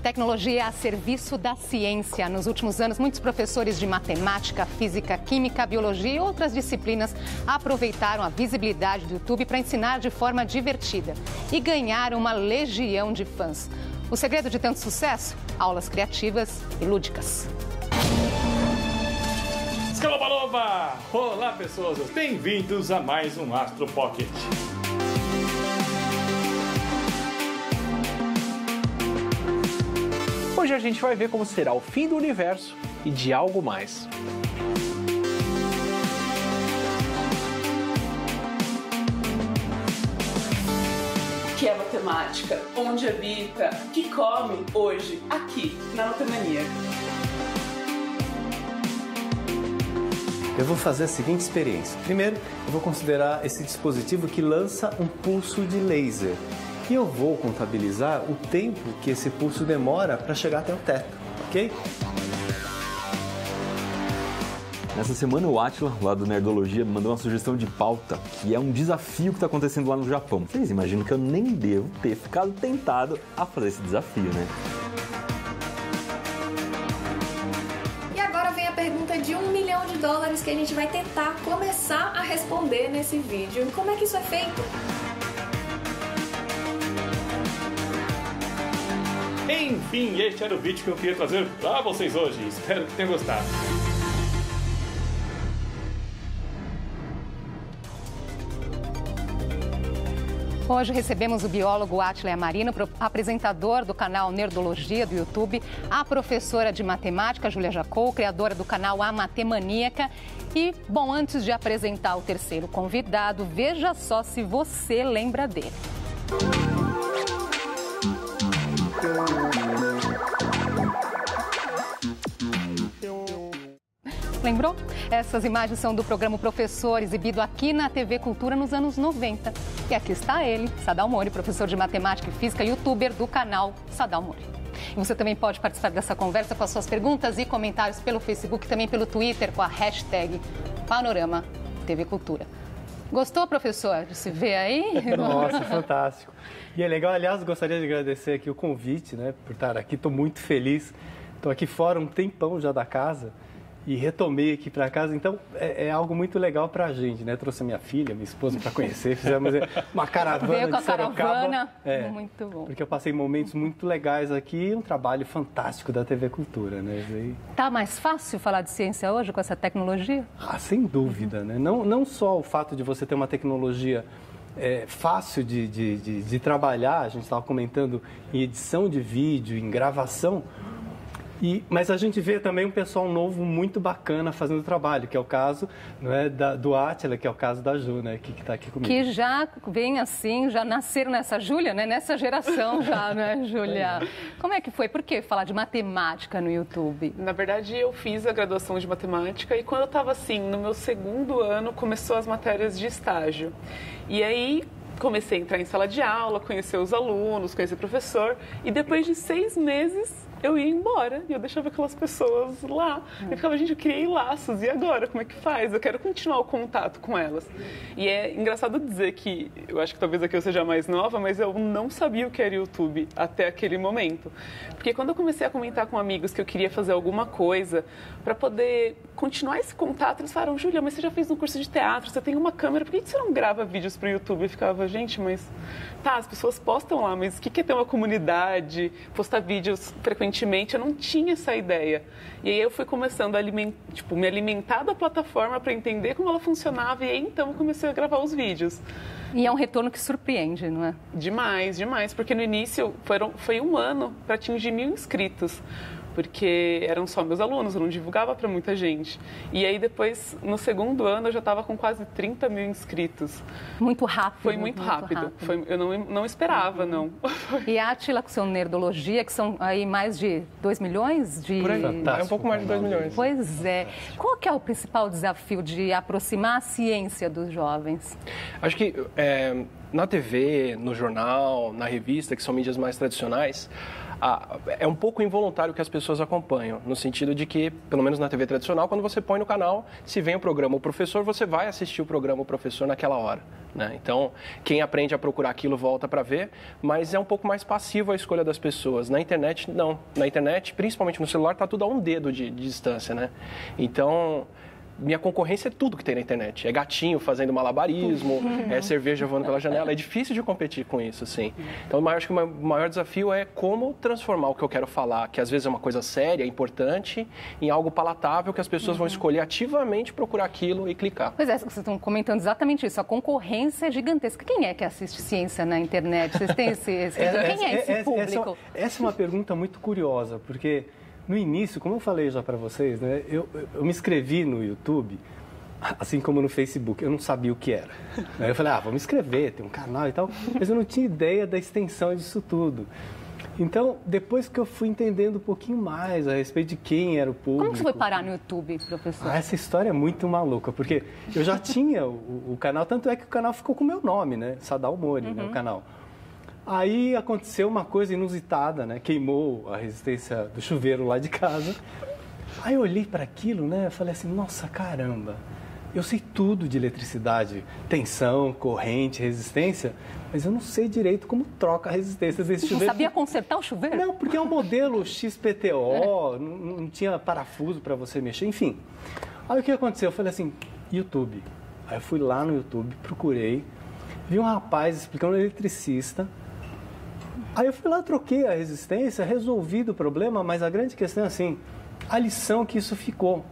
Tecnologia a serviço da ciência. Nos últimos anos, muitos professores de matemática, física, química, biologia e outras disciplinas aproveitaram a visibilidade do YouTube para ensinar de forma divertida e ganharam uma legião de fãs. O segredo de tanto sucesso? Aulas criativas e lúdicas. Escaloba! Olá, pessoas! Bem-vindos a mais um Astro Pocket. Hoje a gente vai ver como será o fim do universo e de algo mais. O que é matemática? Onde habita? O que come hoje, aqui, na Matemania? Eu vou fazer a seguinte experiência. Primeiro, eu vou considerar esse dispositivo que lança um pulso de laser. E eu vou contabilizar o tempo que esse pulso demora para chegar até o teto, ok? Nessa semana o Átila, lá do Nerdologia, mandou uma sugestão de pauta, que é um desafio que está acontecendo lá no Japão. Vocês imaginam que eu nem devo ter ficado tentado a fazer esse desafio, né? E agora vem a pergunta de $1 milhão que a gente vai tentar começar a responder nesse vídeo. E como é que isso é feito? Enfim, este era o vídeo que eu queria trazer para vocês hoje. Espero que tenham gostado. Hoje recebemos o biólogo Átila Yamarino, apresentador do canal Nerdologia do YouTube, a professora de matemática Júlia Jacou, criadora do canal A Matemaníaca. E, bom, antes de apresentar o terceiro convidado, veja só se você lembra dele. Lembrou? Essas imagens são do programa Professor, exibido aqui na TV Cultura nos anos 90. E aqui está ele, Sadal Mori, professor de matemática e física e youtuber do canal Sadal Mori. E você também pode participar dessa conversa com as suas perguntas e comentários pelo Facebook e também pelo Twitter com a hashtag Panorama TV Cultura. Gostou, professor, de se ver aí? Nossa, fantástico. E é legal, aliás, gostaria de agradecer aqui o convite, né, por estar aqui. Estou muito feliz. Estou aqui fora um tempão já da casa. E retomei aqui para casa, então é algo muito legal para a gente, né? Trouxe a minha filha, minha esposa para conhecer, fizemos uma caravana Veio com a de Sorocaba. Caravana, muito bom. Porque eu passei momentos muito legais aqui e um trabalho fantástico da TV Cultura, né? Tá mais fácil falar de ciência hoje com essa tecnologia? Ah, sem dúvida, né? Não só o fato de você ter uma tecnologia fácil de trabalhar, a gente estava comentando em edição de vídeo, em gravação, mas a gente vê também um pessoal novo muito bacana fazendo trabalho, que é o caso, não é, do Átila, que é o caso da Ju, né, que está aqui comigo. Que já vem assim, já nasceram nessa Júlia, né, nessa geração já, né, Júlia? Como é que foi? Por que falar de matemática no YouTube? Na verdade, eu fiz a graduação de matemática e quando eu estava assim, no meu segundo ano, começou as matérias de estágio. E aí comecei a entrar em sala de aula, conhecer os alunos, conhecer o professor e depois de 6 meses eu ia embora e eu deixava aquelas pessoas lá. Eu ficava, gente, eu criei laços, e agora? Como é que faz? Eu quero continuar o contato com elas. E é engraçado dizer que, eu acho que talvez aqui eu seja mais nova, mas eu não sabia o que era YouTube até aquele momento. Porque quando eu comecei a comentar com amigos que eu queria fazer alguma coisa para poder continuar esse contato, eles falaram, Júlia, mas você já fez um curso de teatro, você tem uma câmera, por que você não grava vídeos para o YouTube? Eu ficava, gente, mas tá, as pessoas postam lá, mas o que é ter uma comunidade, postar vídeos frequentemente? Eu não tinha essa ideia. E aí eu fui começando a me alimentar da plataforma para entender como ela funcionava e aí então eu comecei a gravar os vídeos. E é um retorno que surpreende, não é? Demais, demais, porque no início foi 1 ano para atingir 1.000 inscritos. Porque eram só meus alunos, eu não divulgava para muita gente. E aí depois, no segundo ano, eu já estava com quase 30.000 inscritos. Muito rápido. Foi muito rápido. Eu não esperava, não. E a Átila, com seu Nerdologia, que são aí mais de 2 milhões de... Por aí, é um pouco mais de 2 milhões. Pois é. Qual que é o principal desafio de aproximar a ciência dos jovens? Acho que na TV, no jornal, na revista, que são mídias mais tradicionais, é um pouco involuntário que as pessoas acompanham, no sentido de que, pelo menos na TV tradicional, quando você põe no canal, se vem o programa O Professor, você vai assistir o programa O Professor naquela hora, né? Então, quem aprende a procurar aquilo volta para ver, mas é um pouco mais passivo a escolha das pessoas. Na internet, não. Na internet, principalmente no celular, está tudo a um dedo de distância, né? Então, minha concorrência é tudo que tem na internet. É gatinho fazendo malabarismo, é cerveja voando pela janela. É difícil de competir com isso, assim. Então, eu acho que o maior desafio é como transformar o que eu quero falar, que às vezes é uma coisa séria, importante, em algo palatável que as pessoas vão escolher ativamente procurar aquilo e clicar. Pois é, vocês estão comentando exatamente isso. A concorrência é gigantesca. Quem é que assiste ciência na internet? Vocês têm quem é esse público? Essa é uma pergunta muito curiosa, porque no início, como eu falei já para vocês, né, eu me inscrevi no YouTube, assim como no Facebook, eu não sabia o que era. Aí eu falei, vou me inscrever, tem um canal e tal, mas eu não tinha ideia da extensão disso tudo. Então, depois que eu fui entendendo um pouquinho mais a respeito de quem era o público... Como que você foi parar no YouTube, professor? Essa história é muito maluca, porque eu já tinha o canal, tanto é que o canal ficou com o meu nome, né, Sadal Mori, né, o canal. Aí aconteceu uma coisa inusitada, né? Queimou a resistência do chuveiro lá de casa. Aí eu olhei para aquilo, né? Eu falei assim, nossa, caramba, eu sei tudo de eletricidade, tensão, corrente, resistência, mas eu não sei direito como troca a resistência desse chuveiro. Você sabia consertar o chuveiro? Não, porque é um modelo XPTO, não tinha parafuso para você mexer, enfim. Aí o que aconteceu? Eu falei assim, YouTube. Aí eu fui lá no YouTube, procurei, vi um rapaz explicando, um eletricista. Aí eu fui lá, troquei a resistência, resolvi o problema, mas a grande questão é assim, a lição que isso ficou.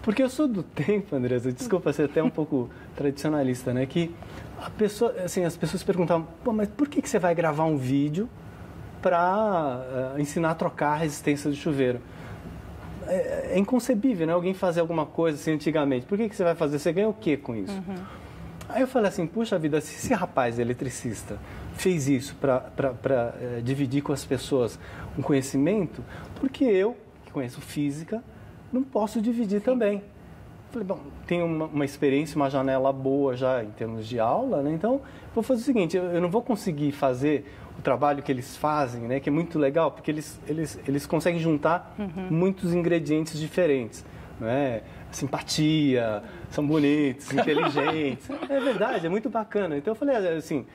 Porque eu sou do tempo, Andressa, desculpa ser até um pouco tradicionalista, né? Que as pessoas perguntavam, mas por que você vai gravar um vídeo para ensinar a trocar a resistência do chuveiro? É inconcebível, né? Alguém fazer alguma coisa assim antigamente. Por que você vai fazer? Você ganha o quê com isso? Aí eu falei assim, puxa vida, se esse rapaz eletricista fez isso para dividir com as pessoas um conhecimento, porque eu, que conheço física, não posso dividir também. Falei, bom, tenho uma experiência, uma janela boa já em termos de aula, né? Então vou fazer o seguinte, eu não vou conseguir fazer o trabalho que eles fazem, né? Que é muito legal, porque eles conseguem juntar muitos ingredientes diferentes, não é? Simpatia, são bonitos, inteligentes. É verdade, é muito bacana. Então eu falei assim,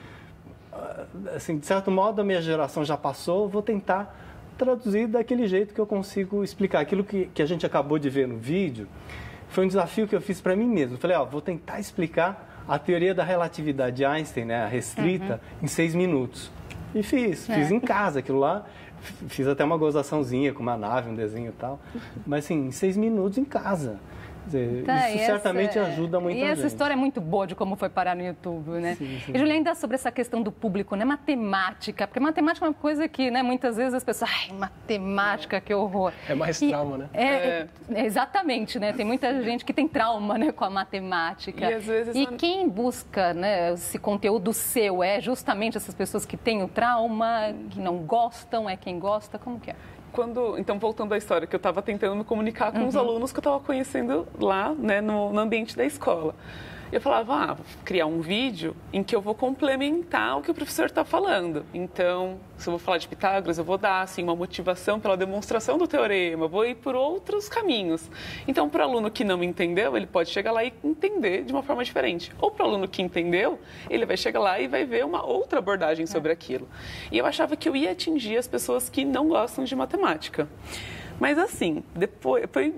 de certo modo a minha geração já passou, vou tentar traduzir daquele jeito que eu consigo explicar. Aquilo que a gente acabou de ver no vídeo foi um desafio que eu fiz para mim mesmo. Eu falei, vou tentar explicar a teoria da relatividade de Einstein, né, a restrita, em 6 minutos. E fiz em casa aquilo lá. Fiz até uma gozaçãozinha com uma nave, um desenho e tal. Mas assim, em 6 minutos em casa. Isso certamente ajuda muita gente. E essa história é muito boa de como foi parar no YouTube, né? Sim. E, Julia, ainda sobre essa questão do público, né? Matemática, porque matemática é uma coisa que, né, muitas vezes as pessoas... matemática, que horror. É mais trauma, né? Exatamente, né? Tem muita gente que tem trauma, né, com a matemática. E às vezes... quem busca, né, esse conteúdo seu é justamente essas pessoas que têm o trauma, que não gostam, é quem gosta, como que é? Então, voltando à história, que eu estava tentando me comunicar com os alunos que eu estava conhecendo lá, né, no ambiente da escola. Eu falava, vou criar um vídeo em que eu vou complementar o que o professor está falando. Então, se eu vou falar de Pitágoras, eu vou dar assim, uma motivação pela demonstração do teorema, eu vou ir por outros caminhos. Então, para o aluno que não entendeu, ele pode chegar lá e entender de uma forma diferente. Ou para o aluno que entendeu, ele vai chegar lá e vai ver uma outra abordagem sobre aquilo. E eu achava que eu ia atingir as pessoas que não gostam de matemática. Mas assim, depois foi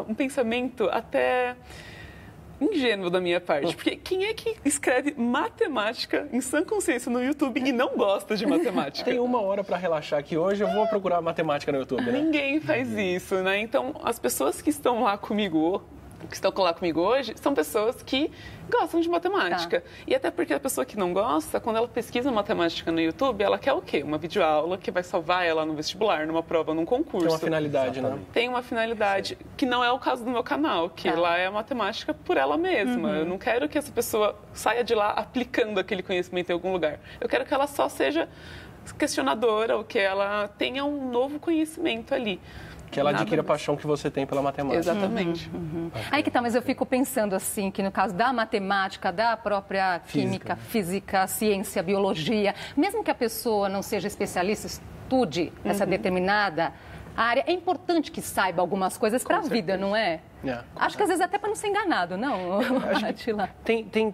um pensamento até... ingênuo da minha parte, porque quem é que escreve matemática em sã consciência no YouTube e não gosta de matemática? Tem 1 hora para relaxar aqui hoje, eu vou procurar matemática no YouTube, né? Ninguém faz isso, né? Então, as pessoas que estão lá comigo hoje, são pessoas que gostam de matemática. Tá. E até porque a pessoa que não gosta, quando ela pesquisa matemática no YouTube, ela quer o quê? Uma videoaula que vai salvar ela no vestibular, numa prova, num concurso. Tem uma finalidade, né? Tem uma finalidade, que não é o caso do meu canal, que lá é a matemática por ela mesma. Eu não quero que essa pessoa saia de lá aplicando aquele conhecimento em algum lugar. Eu quero que ela só seja questionadora, ou que ela tenha um novo conhecimento ali. Que ela adquira a paixão que você tem pela matemática. Exatamente. Aí que tá, mas eu fico pensando assim, que no caso da matemática, da própria química, física, ciência, biologia, mesmo que a pessoa não seja especialista, estude essa determinada área, é importante que saiba algumas coisas para a vida, não é? Acho que às vezes até para não ser enganado, não, Átila? Tem,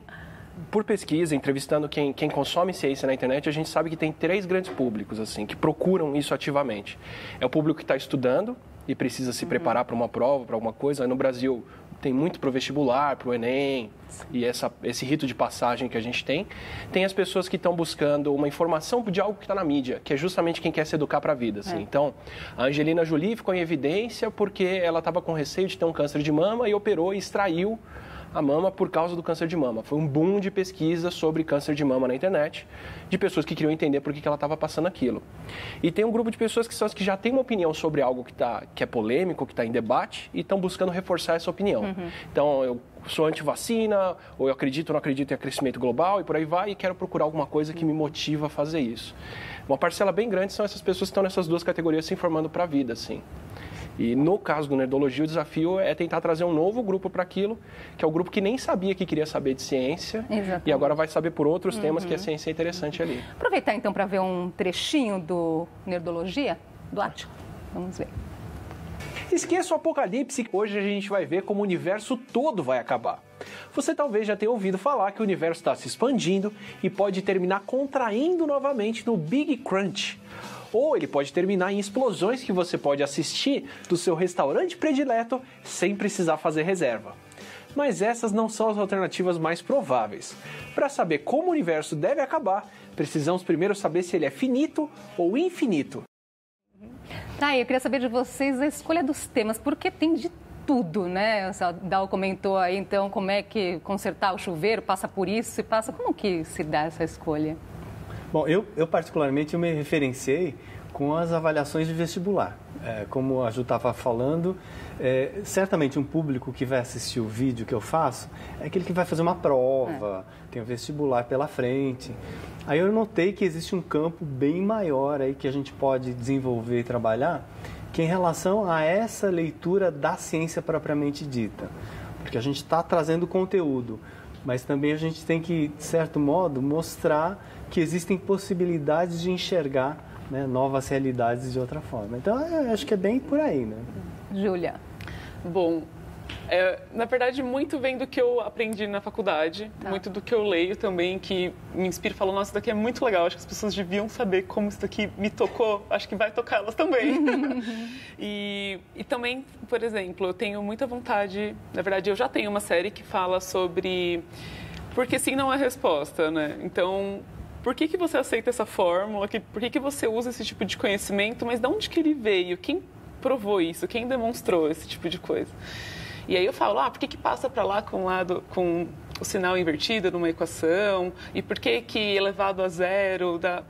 por pesquisa, entrevistando quem consome ciência na internet, a gente sabe que tem 3 grandes públicos, assim, que procuram isso ativamente. É o público que está estudando e precisa se preparar para uma prova, para alguma coisa. No Brasil, tem muito para o vestibular, para o Enem, e esse rito de passagem que a gente tem. Tem as pessoas que estão buscando uma informação de algo que está na mídia, que é justamente quem quer se educar para a vida. Assim. Então, a Angelina Jolie ficou em evidência porque ela estava com receio de ter um câncer de mama e operou e extraiu a mama por causa do câncer de mama. Foi um boom de pesquisa sobre câncer de mama na internet, de pessoas que queriam entender por que ela estava passando aquilo. E tem um grupo de pessoas que são as que já têm uma opinião sobre algo que é polêmico, que está em debate, e estão buscando reforçar essa opinião. Então, eu sou anti-vacina, ou eu acredito ou não acredito em crescimento global, e por aí vai, e quero procurar alguma coisa que me motiva a fazer isso. Uma parcela bem grande são essas pessoas que estão nessas 2 categorias se informando para a vida, assim. E no caso do Nerdologia, o desafio é tentar trazer um novo grupo para aquilo, que é o grupo que nem sabia que queria saber de ciência. Exatamente. E agora vai saber por outros temas que a ciência é interessante ali. Aproveitar então para ver um trechinho do Nerdologia, do Átila. Vamos ver. Esqueça o apocalipse, hoje a gente vai ver como o universo todo vai acabar. Você talvez já tenha ouvido falar que o universo está se expandindo e pode terminar contraindo novamente no Big Crunch. Ou ele pode terminar em explosões que você pode assistir do seu restaurante predileto sem precisar fazer reserva. Mas essas não são as alternativas mais prováveis. Para saber como o universo deve acabar, precisamos primeiro saber se ele é finito ou infinito. Tá, eu queria saber de vocês a escolha dos temas, porque tem de tudo, né? O Dal comentou aí, então, como é que consertar o chuveiro, passa por isso e passa... Como que se dá essa escolha? Bom, eu particularmente me referenciei com as avaliações de vestibular. Como a Ju estava falando, certamente um público que vai assistir o vídeo que eu faço é aquele que vai fazer uma prova, tem o vestibular pela frente. Aí eu notei que existe um campo bem maior aí que a gente pode desenvolver e trabalhar, que é em relação a essa leitura da ciência propriamente dita. Porque a gente está trazendo conteúdo, mas também a gente tem que, de certo modo, mostrar que existem possibilidades de enxergar, né, novas realidades de outra forma. Então, eu acho que é bem por aí, né? Júlia. Bom, na verdade, muito vem do que eu aprendi na faculdade, muito do que eu leio também, que me inspira e falo, nossa, isso daqui é muito legal, acho que as pessoas deviam saber como isso daqui me tocou, acho que vai tocar elas também. E também, por exemplo, eu tenho muita vontade, na verdade, eu já tenho uma série que fala sobre porque sim não é resposta, né? Então, por que você aceita essa fórmula? Por que você usa esse tipo de conhecimento? Mas de onde que ele veio? Quem provou isso? Quem demonstrou esse tipo de coisa? E aí eu falo, por que passa para lá com o sinal invertido numa equação? E por que elevado a zero dá...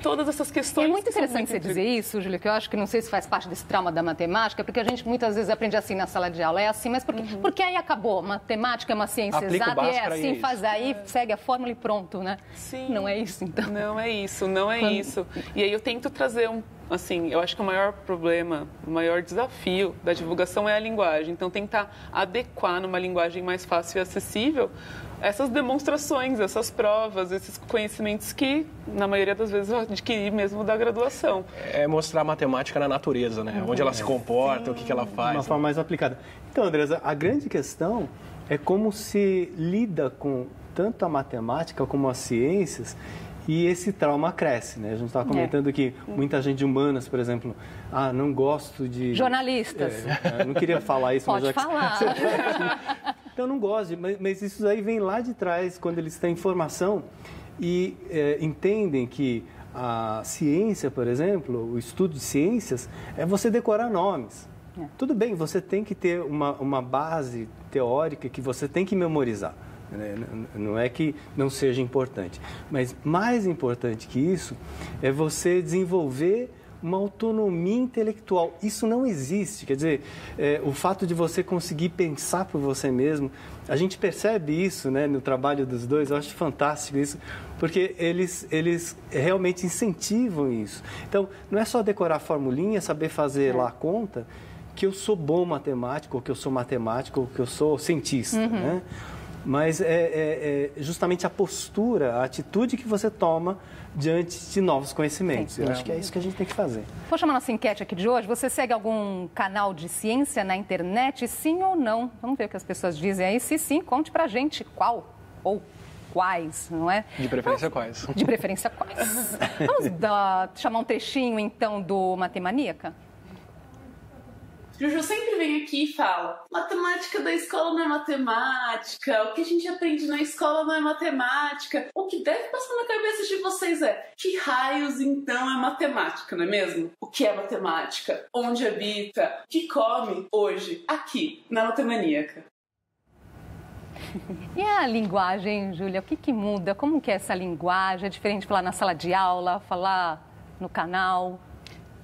Todas essas questões... É muito interessante você dizer isso, Júlia, que eu acho que não sei se faz parte desse trauma da matemática, porque a gente muitas vezes aprende assim na sala de aula, é assim, mas porque aí acabou. Matemática é uma ciência exata e é assim, faz aí, segue a fórmula e pronto, né? Sim. Não é isso, então. Não é isso, não é isso. E aí eu tento trazer assim, eu acho que o maior problema, o maior desafio da divulgação é a linguagem. Então, tentar adequar numa linguagem mais fácil e acessível essas demonstrações, essas provas, esses conhecimentos que, na maioria das vezes, eu adquiri mesmo da graduação. É mostrar a matemática na natureza, né? Onde ela se comporta, o que ela faz. De uma forma mais aplicada. Então, Andresa, a grande questão é como se lida com tanto a matemática como as ciências e esse trauma cresce, né? A gente estava comentando que muita gente de humanas, por exemplo, não gosto de... Jornalistas. Eu não queria falar isso, Pode mas... falar. Então, não gosto, mas isso aí vem lá de trás, quando eles têm informação e entendem que a ciência, por exemplo, o estudo de ciências, é você decorar nomes. Tudo bem, você tem que ter uma base teórica que você tem que memorizar. Não é que não seja importante, mas mais importante que isso é você desenvolver uma autonomia intelectual. Isso não existe, quer dizer, o fato de você conseguir pensar por você mesmo, a gente percebe isso, né, no trabalho dos dois, eu acho fantástico isso, porque eles realmente incentivam isso. Então, não é só decorar formulinha, saber fazer lá a conta, que eu sou bom matemático, ou que eu sou matemático, ou que eu sou cientista, né? mas é justamente a postura, a atitude que você toma diante de novos conhecimentos. Eu acho que é isso que a gente tem que fazer. Vou chamar nossa enquete aqui de hoje. Você segue algum canal de ciência na internet, sim ou não? Vamos ver o que as pessoas dizem aí. Se sim, conte pra gente qual ou quais, não é? De preferência quais? De preferência quais. Vamos chamar um trechinho, então, do Matemaníaca? Juju sempre vem aqui e fala: matemática da escola não é matemática, o que a gente aprende na escola não é matemática. O que deve passar na cabeça de vocês é: que raios então é matemática, não é mesmo? O que é matemática? Onde habita? O que come hoje, aqui, na Matemaníaca? E a linguagem, Júlia? O que muda? Como que é essa linguagem? É diferente de falar na sala de aula, falar no canal?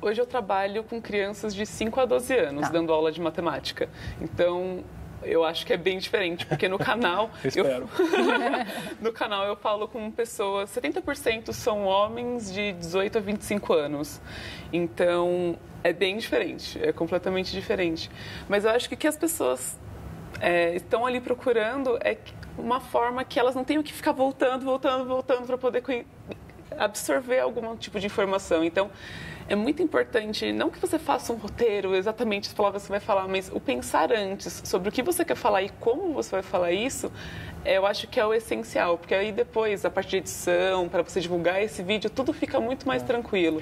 Hoje eu trabalho com crianças de 5 a 12 anos, dando aula de matemática. Então, eu acho que é bem diferente, porque no canal... Espero. No canal eu falo com pessoas... 70% são homens de 18 a 25 anos. Então, é bem diferente, é completamente diferente. Mas eu acho que o que as pessoas estão ali procurando é uma forma que elas não tenham que ficar voltando para poder absorver algum tipo de informação. Então, é muito importante, não que você faça um roteiro, exatamente as palavras que você vai falar, mas o pensar antes sobre o que você quer falar e como você vai falar isso, eu acho que é o essencial, porque aí depois, a parte de edição, para você divulgar esse vídeo, tudo fica muito mais tranquilo.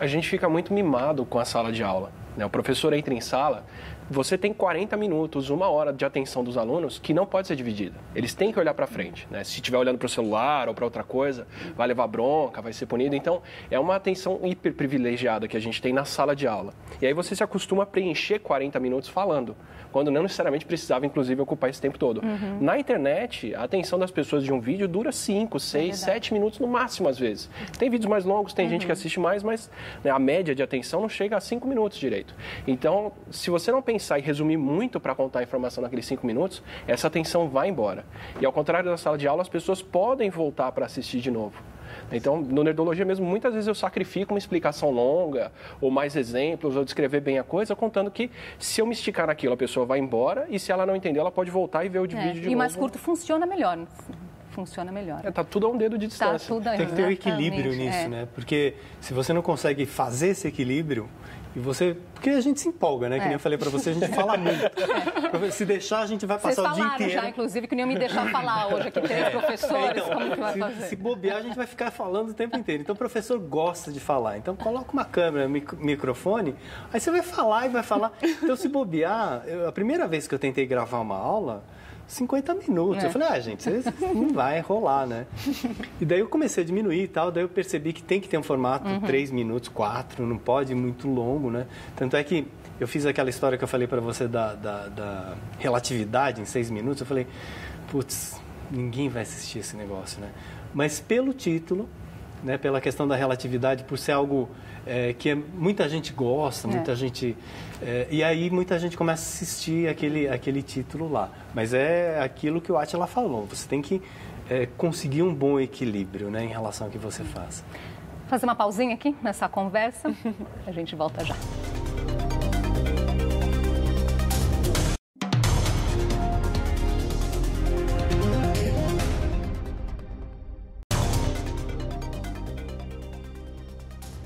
A gente fica muito mimado com a sala de aula, né? O professor entra em sala, você tem 40 minutos, 1 hora de atenção dos alunos que não pode ser dividida. Eles têm que olhar para frente, né? Se estiver olhando para o celular ou para outra coisa, vai levar bronca, vai ser punido. Então, é uma atenção hiper privilegiada que a gente tem na sala de aula. E aí você se acostuma a preencher 40 minutos falando, quando não necessariamente precisava, inclusive, ocupar esse tempo todo. Na internet, a atenção das pessoas de um vídeo dura 5, 6, 7 minutos no máximo, às vezes. Tem vídeos mais longos, tem gente que assiste mais, mas né, a média de atenção não chega a 5 minutos direito. Então, se você não pensar e resumir muito para contar a informação naqueles 5 minutos, essa atenção vai embora. E ao contrário da sala de aula, as pessoas podem voltar para assistir de novo. Então, no Nerdologia mesmo, muitas vezes eu sacrifico uma explicação longa, ou mais exemplos, ou descrever bem a coisa, contando que se eu me esticar naquilo, a pessoa vai embora, e se ela não entender, ela pode voltar e ver o vídeo de novo. E mais curto funciona melhor. Funciona melhor. Tá tudo a um dedo de distância. Tem que ter um equilíbrio nisso, né? Porque se você não consegue fazer esse equilíbrio, porque a gente se empolga, né? Que nem eu falei pra você, a gente fala muito. Se deixar, a gente vai passar o dia inteiro. Vocês falaram já, inclusive, que não iam me deixar falar hoje aqui, 3 professores, então, como que vai fazer? Se bobear, a gente vai ficar falando o tempo inteiro. Então, o professor gosta de falar. Então, coloca uma câmera, microfone, aí você vai falar e vai falar. Então, se bobear, a primeira vez que eu tentei gravar uma aula, 50 minutos. Eu falei, gente, não vai rolar, né? E daí eu comecei a diminuir e tal, daí eu percebi que tem que ter um formato 3 minutos, 4, não pode ir muito longo, né? Tanto é que eu fiz aquela história que eu falei para você da relatividade em 6 minutos, eu falei, putz, ninguém vai assistir esse negócio, né? Mas pelo título, né, pela questão da relatividade, por ser algo que muita gente gosta, muita gente... e aí muita gente começa a assistir aquele título lá. Mas é aquilo que o Átila falou, você tem que conseguir um bom equilíbrio, né, em relação ao que você faz. Fazer uma pausinha aqui nessa conversa, a gente volta já.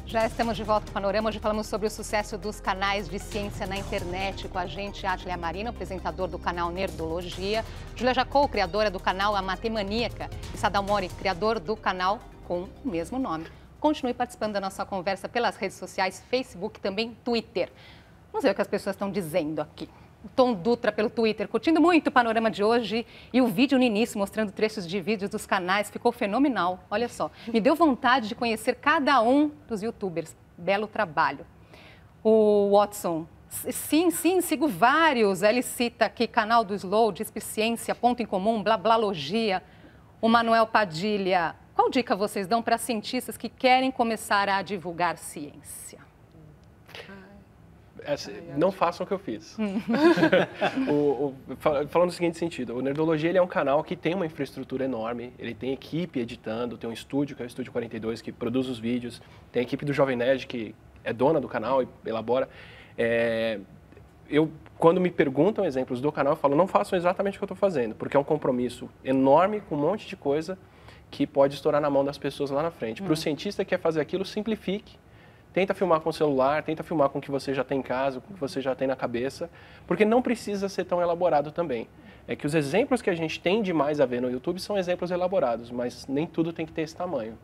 Já estamos de volta com o Panorama. Hoje falamos sobre o sucesso dos canais de ciência na internet. Com a gente, Átila Yamarino, apresentador do canal Nerdologia. Júlia Jacou, criadora do canal A Matemaníaca. E Sadal Mori, criador do canal com o mesmo nome. Continue participando da nossa conversa pelas redes sociais, Facebook e também Twitter. Vamos ver o que as pessoas estão dizendo aqui. O Tom Dutra pelo Twitter, curtindo muito o Panorama de hoje. E o vídeo no início, mostrando trechos de vídeos dos canais, ficou fenomenal. Olha só, me deu vontade de conhecer cada um dos youtubers. Belo trabalho. O Watson, sim, sigo vários. Ele cita aqui canal do Slow, Dispe Ciência, Ponto em Comum, Blablalogia. O Manuel Padilha, qual dica vocês dão para cientistas que querem começar a divulgar ciência? Não façam o que eu fiz. Falando no seguinte sentido, o Nerdologia ele é um canal que tem uma infraestrutura enorme, ele tem equipe editando, tem um estúdio, que é o Estúdio 42, que produz os vídeos, tem a equipe do Jovem Nerd, que é dona do canal e elabora. quando me perguntam exemplos do canal, eu falo, não façam exatamente o que eu estou fazendo, porque é um compromisso enorme com um monte de coisa que pode estourar na mão das pessoas lá na frente. Para o cientista que quer fazer aquilo, simplifique. Tenta filmar com o celular, tenta filmar com o que você já tem em casa, com o que você já tem na cabeça, porque não precisa ser tão elaborado também. É que os exemplos que a gente tem demais a ver no YouTube são exemplos elaborados, mas nem tudo tem que ter esse tamanho.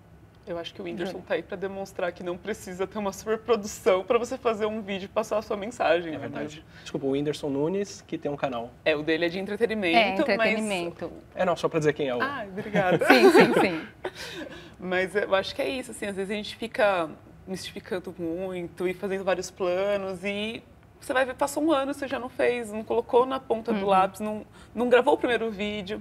Eu acho que o Whindersson tá aí para demonstrar que não precisa ter uma superprodução para você fazer um vídeo e passar a sua mensagem. É verdade. Desculpa, o Whindersson Nunes, que tem um canal. O dele é de entretenimento. Entretenimento. Mas... Só para dizer quem é o... Obrigada. Sim. Mas eu acho que é isso, assim, às vezes a gente fica mistificando muito e fazendo vários planos e você vai ver, passou um ano, você já não fez, não colocou na ponta do lápis, não gravou o primeiro vídeo.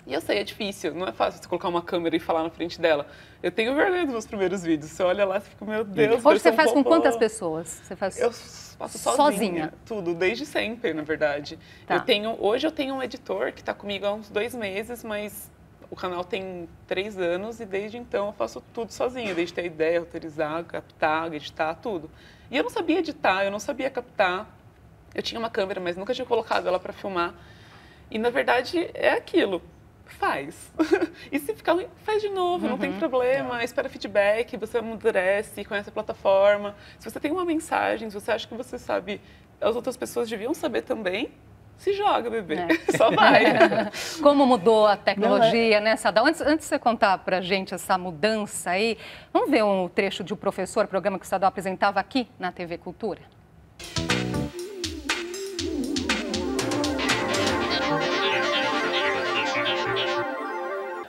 E eu sei, é difícil, não é fácil você colocar uma câmera e falar na frente dela. Eu tenho vergonha dos meus primeiros vídeos. Você olha lá e fica, meu Deus, hoje você faz com quantas pessoas? Você faz... Eu faço sozinha. Tudo, desde sempre, na verdade. Tá. Hoje eu tenho um editor que está comigo há uns 2 meses, mas o canal tem 3 anos e desde então eu faço tudo sozinha. Desde ter ideia, roteirizar, captar, editar, tudo. E eu não sabia editar, eu não sabia captar. Eu tinha uma câmera, mas nunca tinha colocado ela para filmar. E, na verdade, é aquilo. Faz. E se ficar ruim, faz de novo, não tem problema. Espera feedback, você amadurece, conhece a plataforma. Se você tem uma mensagem, se você acha que você sabe, as outras pessoas deviam saber também, se joga, bebê. Só vai. Como mudou a tecnologia, né, Sadal? Antes de você contar pra gente essa mudança aí, vamos ver um trecho de O Professor, programa que o Sadal apresentava aqui na TV Cultura?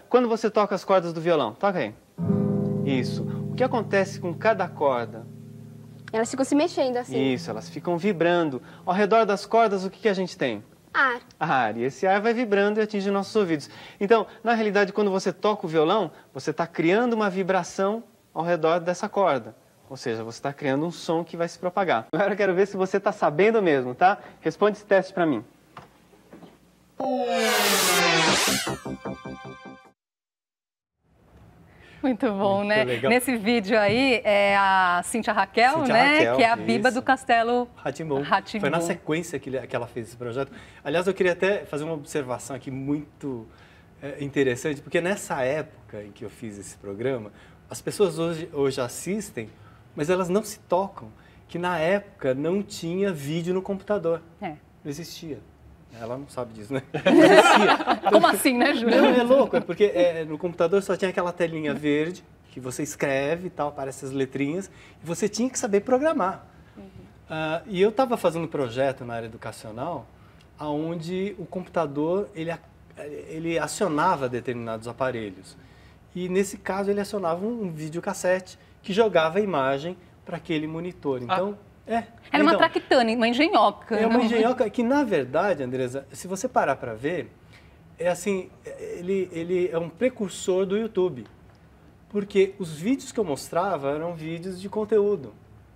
Quando você toca as cordas do violão, toca aí. Isso. O que acontece com cada corda? Elas ficam se mexendo assim. Isso, elas ficam vibrando. Ao redor das cordas, o que a gente tem? Ar. Ar. E esse ar vai vibrando e atinge nossos ouvidos. Então, na realidade, quando você toca o violão, você está criando uma vibração ao redor dessa corda. Ou seja, você está criando um som que vai se propagar. Agora eu quero ver se você está sabendo mesmo, tá? Responde esse teste para mim. Muito bom, muito né? legal. Nesse vídeo aí é a Cíntia Raquel, que é a Biba do Castelo Rá-Tim-Bum. Foi na sequência que ela fez esse projeto. Aliás, eu queria até fazer uma observação aqui muito interessante, porque nessa época em que eu fiz esse programa, as pessoas hoje assistem, mas elas não se tocam, que na época não tinha vídeo no computador. Não existia. Ela não sabe disso, né? Não existia. Como assim, né, Júlio? Não, é louco, é porque no computador só tinha aquela telinha verde, que você escreve e tal, aparecem as letrinhas, e você tinha que saber programar. E eu estava fazendo um projeto na área educacional, onde o computador, ele acionava determinados aparelhos. E nesse caso ele acionava um videocassete que jogava a imagem para aquele monitor. Então, era uma traquitana, uma engenhoca. É uma engenhoca que, na verdade, Andresa, se você parar para ver, é assim, ele é um precursor do YouTube. Porque os vídeos que eu mostrava eram vídeos de conteúdo.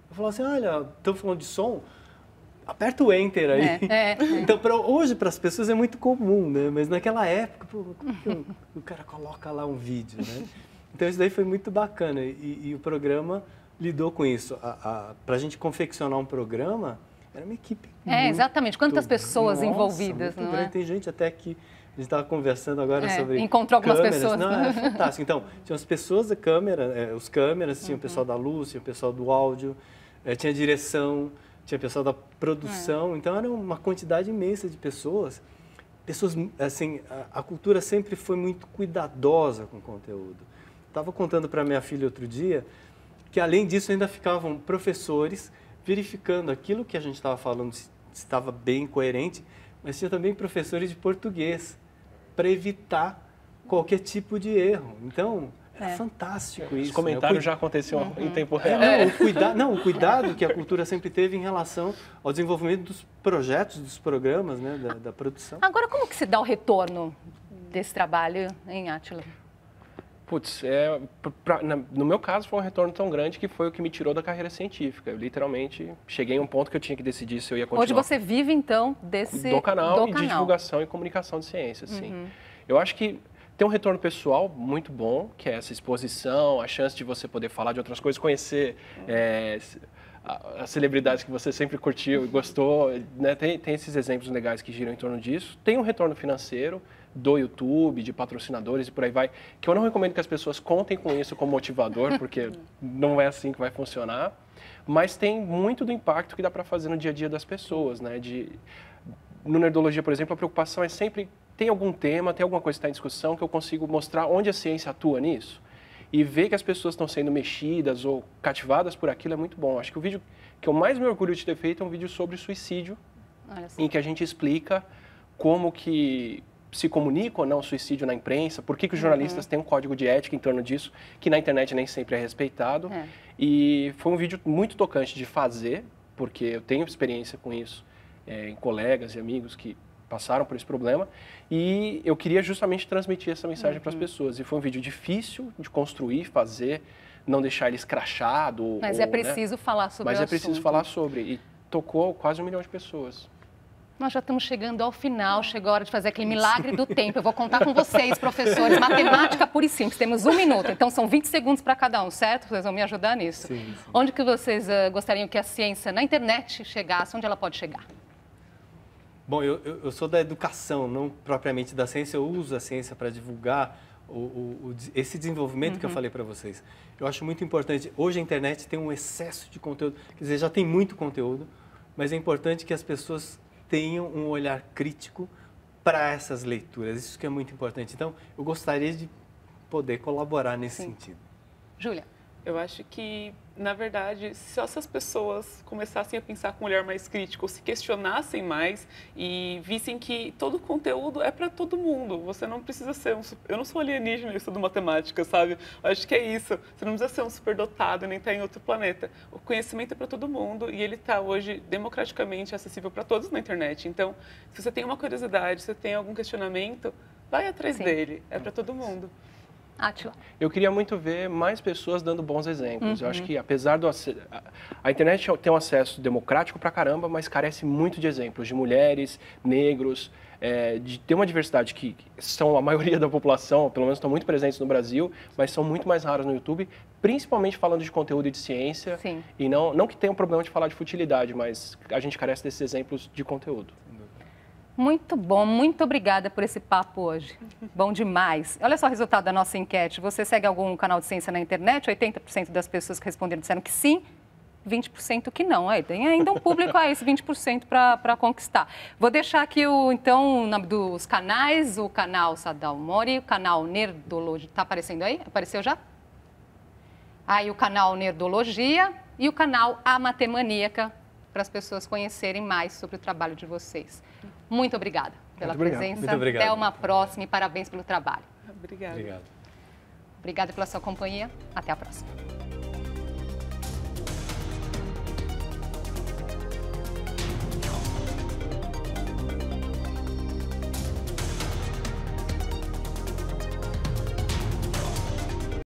Eu falava assim, olha, estamos falando de som, aperta o Enter aí. Então, hoje, para as pessoas é muito comum, né? Mas naquela época, como que o cara coloca lá um vídeo, né? Então, isso daí foi muito bacana. E o programa lidou com isso. Para a gente confeccionar um programa, era uma equipe exatamente. Quantas pessoas envolvidas, muito não grande. é? Tem gente até que a gente estava conversando agora sobre encontrou algumas câmeras. pessoas. Não, é fantástico. Então, tinha as pessoas da câmera, os câmeras, tinha o pessoal da luz, tinha o pessoal do áudio, tinha a direção, tinha o pessoal da produção. Então, era uma quantidade imensa de pessoas. Pessoas, assim, a cultura sempre foi muito cuidadosa com o conteúdo. Estava contando para minha filha outro dia que, além disso, ainda ficavam professores verificando aquilo que a gente estava falando, se estava bem coerente, mas tinha também professores de português para evitar qualquer tipo de erro. Então, é fantástico isso. Os comentários já aconteciam em tempo real. O cuidado que a cultura sempre teve em relação ao desenvolvimento dos projetos, dos programas, né, da produção. Agora, como que se dá o retorno desse trabalho, hein, Átila? Putz, no meu caso foi um retorno tão grande que foi o que me tirou da carreira científica. Eu literalmente cheguei a um ponto que eu tinha que decidir se eu ia continuar. Hoje você vive, então, do canal de divulgação e comunicação de ciências, sim. Eu acho que tem um retorno pessoal muito bom, que é essa exposição, a chance de você poder falar de outras coisas, conhecer as celebridades que você sempre curtiu e gostou, né? Tem esses exemplos legais que giram em torno disso. Tem um retorno financeiro do YouTube, de patrocinadores e por aí vai, que eu não recomendo que as pessoas contem com isso como motivador, porque não é assim que vai funcionar. Mas tem muito do impacto que dá para fazer no dia a dia das pessoas, né? No Nerdologia, por exemplo, a preocupação é sempre, tem algum tema, tem alguma coisa que está em discussão que eu consigo mostrar onde a ciência atua nisso. E ver que as pessoas estão sendo mexidas ou cativadas por aquilo é muito bom. Acho que o vídeo que eu mais me orgulho de ter feito é um vídeo sobre suicídio, em que a gente explica como que se comunica ou não o suicídio na imprensa, por que os jornalistas têm um código de ética em torno disso, que na internet nem sempre é respeitado. E foi um vídeo muito tocante de fazer, porque eu tenho experiência com isso, em colegas e amigos que passaram por esse problema, e eu queria justamente transmitir essa mensagem para as pessoas. E foi um vídeo difícil de construir, fazer, não deixar ele escrachado. Mas é preciso falar sobre o assunto. Mas é preciso falar sobre, e tocou quase 1 milhão de pessoas. Nós já estamos chegando ao final, chegou a hora de fazer aquele milagre do tempo. Eu vou contar com vocês, professores, matemática pura e simples. Temos 1 minuto, então são 20 segundos para cada um, certo? Vocês vão me ajudar nisso? Sim. Onde que vocês gostariam que a ciência na internet chegasse? Onde ela pode chegar? Bom, eu sou da educação, não propriamente da ciência. Eu uso a ciência para divulgar esse desenvolvimento que eu falei para vocês. Eu acho muito importante. Hoje a internet tem um excesso de conteúdo, quer dizer, já tem muito conteúdo, mas é importante que as pessoas tenham um olhar crítico para essas leituras. Isso que é muito importante. Então, eu gostaria de poder colaborar nesse sentido. Júlia? Eu acho que, na verdade, se essas pessoas começassem a pensar com um olhar mais crítico, se questionassem mais e vissem que todo conteúdo é para todo mundo. Você não precisa ser eu não sou alienígena, eu estudo matemática, sabe? Eu acho que é isso. Você não precisa ser um superdotado nem estar em outro planeta. O conhecimento é para todo mundo e ele está hoje democraticamente acessível para todos na internet. Então, se você tem uma curiosidade, se você tem algum questionamento, vai atrás dele. É para todo mundo. Átila. Eu queria muito ver mais pessoas dando bons exemplos. Eu acho que, apesar do a internet tem um acesso democrático pra caramba, mas carece muito de exemplos de mulheres, negros, de ter uma diversidade que são a maioria da população, pelo menos estão muito presentes no Brasil, mas são muito mais raras no YouTube, principalmente falando de conteúdo e de ciência. Sim. E não que tenha um problema de falar de futilidade, mas a gente carece desses exemplos de conteúdo. Muito bom, muito obrigada por esse papo hoje. Bom demais. Olha só o resultado da nossa enquete. Você segue algum canal de ciência na internet? 80% das pessoas que responderam disseram que sim, 20% que não. Aí tem ainda um público aí, esse 20% para conquistar. Vou deixar aqui, então, o nome dos canais, o canal Sadal Mori, o canal Nerdologia. Está aparecendo aí? Apareceu já? Aí o canal Nerdologia e o canal A Matemaníaca, para as pessoas conhecerem mais sobre o trabalho de vocês. Muito obrigada pela presença. Muito obrigado. Até uma próxima e parabéns pelo trabalho. Obrigada. Obrigado. Obrigada pela sua companhia. Até a próxima.